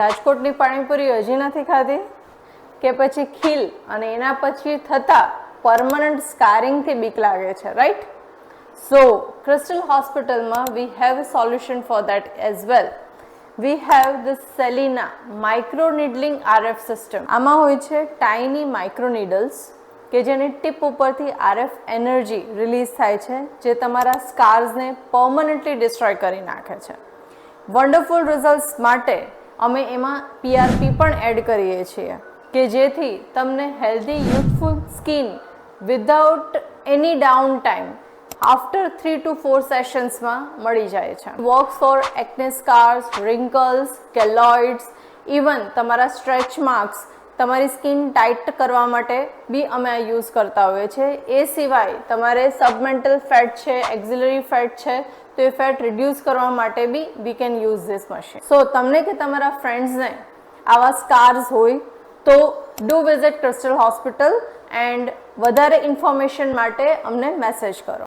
રાજકોટની પાણીપુરી હજી નથી ખાધી કે પછી ખીલ અને એના પછી થતા પરમનન્ટ સ્કારિંગથી બીક લાગે છે, રાઈટ? સો ક્રિસ્ટલ હોસ્પિટલમાં we have a solution for that as well. We have the Selina micro needling RF system. આમાં હોય છે ટાઇની માઇક્રો નીડલ્સ કે જેની ટીપ ઉપરથી RF એનર્જી રિલીઝ થાય છે જે તમારા સ્કાર્સને પરમનન્ટલી ડિસ્ટ્રોય કરી નાખે છે. વન્ડરફુલ રિઝલ્ટ્સ માટે અમે એમાં PRP પણ એડ કરીએ છીએ કે જેથી તમને healthy યુથફુલ skin without any down time after 3 to 4 સેશન્સમાં મળી જાય છે. વર્ક્સ ફોર એક્ને સ્કાર્સ, રિંકલ્સ, કેલોઇડ્સ, ઇવન તમારા સ્ટ્રેચ માર્ક્સ, તમારી સ્કિન ટાઇટ કરવા માટે બી અમે આ યુઝ કરતા હોઈએ છીએ. એ સિવાય તમારે સબમેન્ટલ ફેટ છે, એક્ઝિલરી ફેટ છે, તો એ ફેટ રિડ્યુસ કરવા માટે બી we can use this machine. So તમને કે તમારા ફ્રેન્ડ્સને આવા સ્કાર્સ હોય તો do visit Crystal hospital and વધારે ઇન્ફોર્મેશન માટે અમને મેસેજ કરો.